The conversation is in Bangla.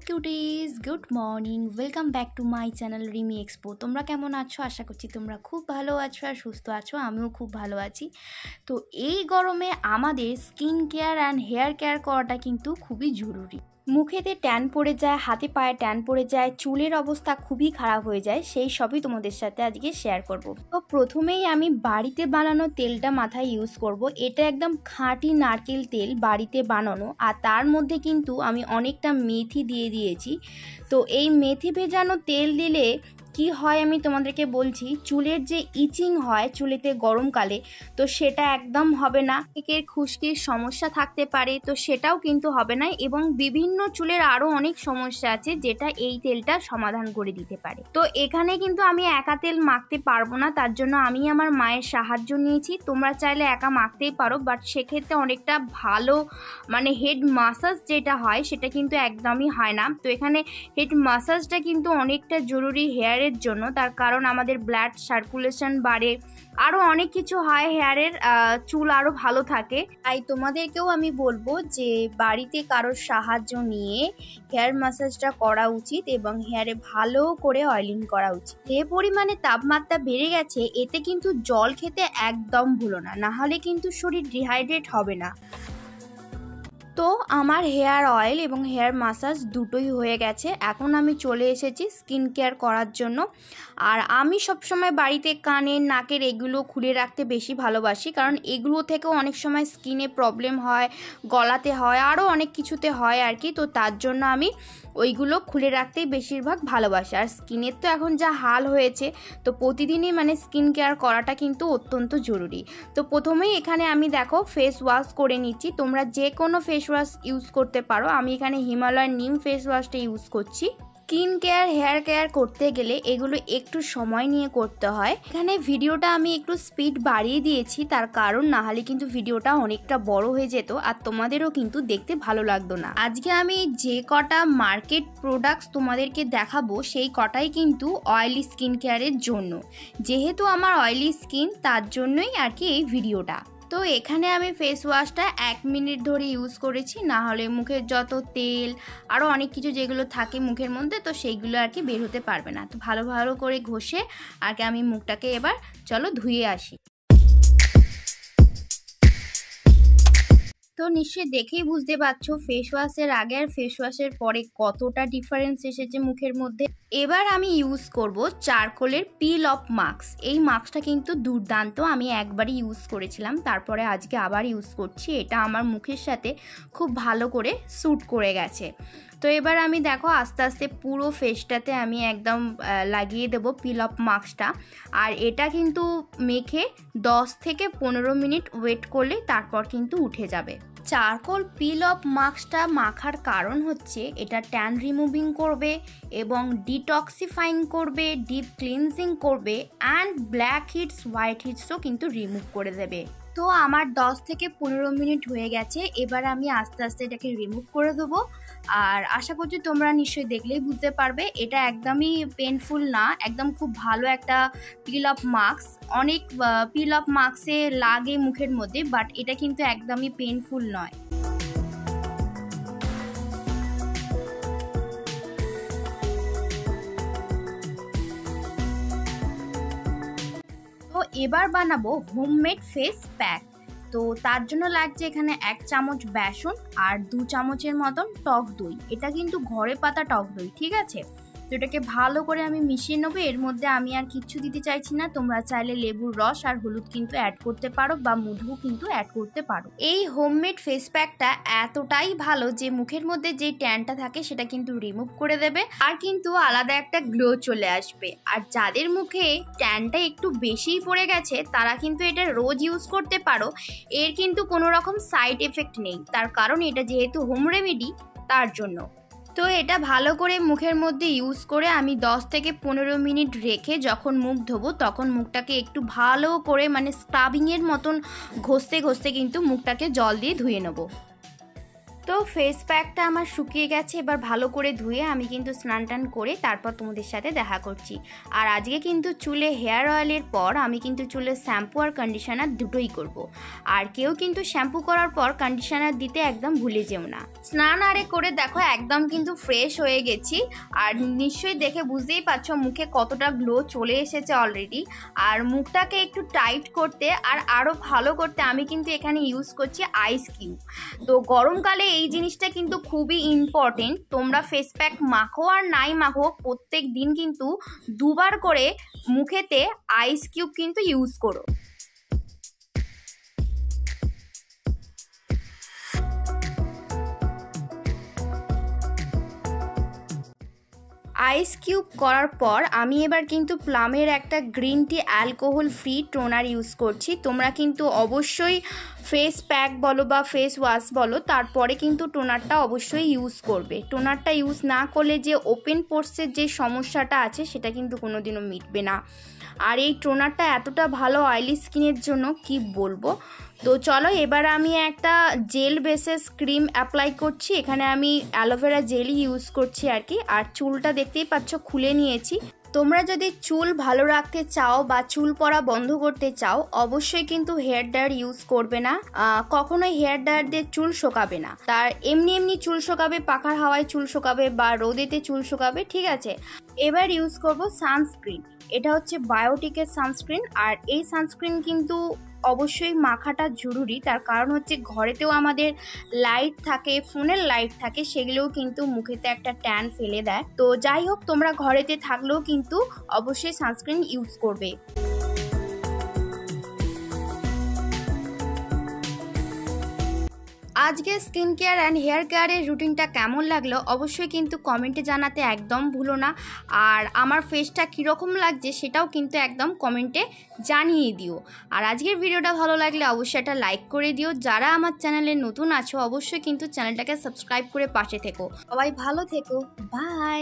কিউটিজ, good morning. Welcome back to my channel Rimi Expo. তোমরা কেমন আছো? আশা করছি তোমরা খুব ভালো আছো আর সুস্থ আছো। আমিও খুব ভালো আছি। তো এই গরমে আমাদের skin care and hair care করাটা কিন্তু খুবই জরুরি। মুখেতে ট্যান পড়ে যায়, হাতে পায়ে ট্যান পড়ে যায়, চুলের অবস্থা খুবই খারাপ হয়ে যায়। সেই সবই তোমাদের সাথে আজকে শেয়ার করব। তো প্রথমেই আমি বাড়িতে বানানো তেলটা মাথায় ইউজ করব। এটা একদম খাঁটি নারকেল তেল, বাড়িতে বানানো। আর তার মধ্যে কিন্তু আমি অনেকটা মেথি দিয়ে দিয়েছি। তো এই মেথি ভেজানো তেল দিলে কি হয় আমি তোমাদেরকে বলছি। চুলের যে ইচিং হয় চুলেতে গরমকালে, তো সেটা একদম হবে না। এর খুশকির সমস্যা থাকতে পারে, তো সেটাও কিন্তু হবে না। এবং বিভিন্ন চুলের আরও অনেক সমস্যা আছে যেটা এই তেলটা সমাধান করে দিতে পারে। তো এখানে কিন্তু আমি একা তেল মাখতে পারবো না, তার জন্য আমি আমার মায়ের সাহায্য নিয়েছি। তোমরা চাইলে একা মাখতেই পারো, বাট সেক্ষেত্রে অনেকটা ভালো হেড মাসাজ যেটা হয় সেটা কিন্তু একদমই হয় না। তো এখানে হেড মাসাজটা কিন্তু অনেকটা জরুরি হেয়ারের জন্য, তার কারণ আমাদের ব্লাড সার্কুলেশন বাড়ে, আরও অনেক কিছু হয়, হেয়ারের চুল আরও ভালো থাকে। তাই তোমাদেরকেও আমি বলবো যে বাড়িতে কারোর সাহায্য নিয়ে হেয়ার ম্যাসাজটা করা উচিত এবং হেয়ারে ভালো করে অয়েলিং করা উচিত। যে পরিমাণে তাপমাত্রা বেড়ে গেছে এতে কিন্তু জল খেতে একদম ভুলো না, নাহলে কিন্তু শরীর ডিহাইড্রেট হবে না। তো আমার হেয়ার অয়েল এবং হেয়ার মাসাজ দুটোই হয়ে গেছে। এখন আমি চলে এসেছি স্কিন কেয়ার করার জন্য। আর আমি সবসময় বাড়িতে কানের নাকের এগুলো খুলে রাখতে বেশি ভালোবাসি, কারণ এগুলো থেকেও অনেক সময় স্কিনে প্রবলেম হয়, গলাতে হয়, আরও অনেক কিছুতে হয় আর কি। তো তার জন্য আমি ওইগুলো খুলে রাখতেই বেশিরভাগ ভালোবাসি। আর স্কিনের তো এখন যা হাল হয়েছে, তো প্রতিদিনই স্কিন কেয়ার করাটা কিন্তু অত্যন্ত জরুরি। তো প্রথমেই এখানে আমি দেখো ফেস ওয়াশ করে নিচ্ছি। তোমরা যে কোনো ফেস ওয়াশ ইউজ করতে পারো। আমি এখানে হিমালয়ার নিম ফেস ওয়াশটা ইউজ করছি। স্কিন কেয়ার হেয়ার কেয়ার করতে গেলে এগুলো একটু সময় নিয়ে করতে হয়। এখানে ভিডিওটা আমি একটু স্পিড বাড়িয়ে দিয়েছি, তার কারণ না হলে কিন্তু ভিডিওটা অনেকটা বড় হয়ে যেত আর তোমাদেরও কিন্তু দেখতে ভালো লাগতো না। আজকে আমি যে কটা মার্কেট প্রোডাক্টস তোমাদেরকে দেখাবো সেই কটাই কিন্তু অয়েলি স্কিন কেয়ারের জন্য। যেহেতু আমার অয়েলি স্কিন, তার জন্যই আর কি এই ভিডিওটা। তো এখানে আমি ফেস ওয়াশটা 1 মিনিট ধরে ইউজ করেছি, না হলে মুখের যত তেল আরও অনেক কিছু যেগুলো থাকে মুখের মধ্যে, তো সেইগুলো আর কি বের হতে পারবে না। তো ভালো ভালো করে ঘষে আগে আমি মুখটাকে এবার চলো ধুয়ে আসি। তো নিশ্চয়ই দেখেই বুঝতে পারছো ফেস ওয়াশের আগে আর ফেস ওয়াশের পরে কতটা ডিফারেন্স এসেছে মুখের মধ্যে। এবার আমি ইউজ করব চারকোলের পিল অফ মাস্ক। এই মাস্কটা কিন্তু দুর্দান্ত, আমি একবারই ইউজ করেছিলাম, তারপরে আজকে আবার ইউজ করছি। এটা আমার মুখের সাথে খুব ভালো করে স্যুট করে গেছে। তো এবার আমি দেখো আস্তে আস্তে পুরো ফেসটাতে আমি একদম লাগিয়ে দেবো পিল অফ মাস্কটা। আর এটা কিন্তু মেখে 10 থেকে 15 মিনিট ওয়েট করলে তারপর কিন্তু উঠে যাবে। চারকোল পিল অফ মাস্কটা মাখার কারণ হচ্ছে এটা ট্যান রিমুভিং করবে এবং ডিটক্সিফাইং করবে, ডিপ ক্লিনজিং করবে অ্যান্ড ব্ল্যাক হিটস হোয়াইট হিটসও কিন্তু রিমুভ করে দেবে। তো আমার 10 থেকে 15 মিনিট হয়ে গেছে। এবার আমি আস্তে আস্তে এটাকে রিমুভ করে দেবো। আর আশা করছি তোমরা নিশ্চয়ই দেখলেই বুঝতে পারবে এটা একদমই পেনফুল না, একদম খুব ভালো একটা পিল অফ মাস্ক। অনেক পিল অফ মাস্কে লাগে মুখের মধ্যে, বাট এটা কিন্তু একদমই পেনফুল নয়। তো এবার বানাবো হোমমেড ফেস প্যাক। তো তার জন্য লাগছে এখানে 1 চামচ বেসন আর 2 চামচের মতন টক দই। এটা কিন্তু ঘরে পাতা টক দই, ঠিক আছে? তো এটাকে ভালো করে আমি মিশিয়ে নেবো। এর মধ্যে আমি আর কিচ্ছু দিতে চাইছি না। তোমরা চাইলে লেবুর রস আর হলুদ কিন্তু অ্যাড করতে পারো বা মধু কিন্তু অ্যাড করতে পারো। এই হোমমেড ফেস প্যাকটা এতটাই ভালো যে মুখের মধ্যে যে ট্যানটা থাকে সেটা কিন্তু রিমুভ করে দেবে আর কিন্তু আলাদা একটা গ্লো চলে আসবে। আর যাদের মুখে ট্যানটা একটু বেশিই পড়ে গেছে তারা কিন্তু এটা রোজ ইউজ করতে পারো। এর কিন্তু কোনো রকম সাইড এফেক্ট নেই, তার কারণ এটা যেহেতু হোম রেমেডি, তার জন্য। তো এটা ভালো করে মুখের মধ্যে ইউজ করে আমি 10 থেকে 15 মিনিট রেখে যখন মুখ ধোবো তখন মুখটাকে একটু ভালো করে স্ক্রাবিংয়ের মতন ঘষতে ঘষতে কিন্তু মুখটাকে জল দিয়ে ধুয়ে নেবো। তো তো ফেস প্যাকটা আমার শুকিয়ে গেছে, এবার ভালো করে ধুয়ে আমি কিন্তু স্নান টান করে তারপর তোমাদের সাথে দেখা করছি। আর আজকে কিন্তু চুলে হেয়ার অয়েলের পর আমি কিন্তু চুলে শ্যাম্পু আর কন্ডিশনার দুটোই করব। আর কেউ কিন্তু শ্যাম্পু করার পর কন্ডিশনার দিতে একদম ভুলে যেও না। স্নান আরে করে দেখো একদম কিন্তু ফ্রেশ হয়ে গেছি। আর নিশ্চয়ই দেখে বুঝতেই পারছো মুখে কতটা গ্লো চলে এসেছে অলরেডি। আর মুখটাকে একটু টাইট করতে আর আরও ভালো করতে আমি কিন্তু এখানে ইউজ করছি আইস কিউব। তো গরমকালে এই জিনিসটা কিন্তু খুবই ইম্পর্টেন্ট। তোমরা ফেস প্যাক মাখো আর নাই মাখো, প্রত্যেক দিন কিন্তু দুবার করে মুখেতে আইস কিউব কিন্তু ইউজ করো। আইস কিউব করার পর আমি এবার কিন্তু প্লামের একটা green tea alcohol free toner use করছি। তোমরা কিন্তু অবশ্যই ফেস প্যাক বলো বা ফেস ওয়াশ বলো, তারপরে কিন্তু টোনারটা অবশ্যই ইউজ করবে। টোনারটা ইউজ না করলে যে ওপেন পোর্সের যে সমস্যাটা আছে সেটা কিন্তু কোনোদিনও মিটবে না। আর এই টোনারটা এতটা ভালো অয়েলি স্কিনের জন্য কি বলবো। তো চলো এবার আমি একটা জেল বেসেস ক্রিম অ্যাপ্লাই করছি। এখানে আমি অ্যালোভেরা জেলই ইউজ করছি আর কি। আর চুলটা দেখতেই পাচ্ছ খুলে নিয়েছি। তোমরা যদি চুল ভালো রাখতে চাও বা চুল পড়া বন্ধ করতে চাও অবশ্যই কিন্তু হেয়ার ড্রায়ার ইউজ করবে না। কখনোই হেয়ার ড্রায়ার দিয়ে চুল শোকাবে না। তার এমনি এমনি চুল শোকাবে, পাখার হাওয়ায় চুল শোকাবে বা রোদেতে চুল শোকাবে, ঠিক আছে। এবার ইউজ করব সানস্ক্রিন। এটা হচ্ছে বায়োটিকের সানস্ক্রিন। আর এই সানস্ক্রিন কিন্তু অবশ্যই মাখাটা জরুরি। তার কারণ হচ্ছে ঘরেতেও আমাদের লাইট থাকে, ফোনের লাইট থাকে, সেগুলোও কিন্তু মুখেতে একটা ট্যান ফেলে দেয়। তো যাই হোক, তোমরা ঘরেতে থাকলেও কিন্তু অবশ্যই সানস্ক্রিন ইউজ করবে। আজকে স্কিন কেয়ার অ্যান্ড হেয়ার কেয়ারের রুটিনটা কেমন লাগলো অবশ্যই কিন্তু কমেন্টে জানাতে একদম ভুলো না। আর আমার ফেসটা কীরকম লাগছে সেটাও কিন্তু একদম কমেন্টে জানিয়ে দিও। আর আজকের ভিডিওটা ভালো লাগলে অবশ্যই একটা লাইক করে দিও। যারা আমার চ্যানেলে নতুন আছো অবশ্যই কিন্তু চ্যানেলটাকে সাবস্ক্রাইব করে পাশে থেকো। সবাই ভালো থেকো, বাই।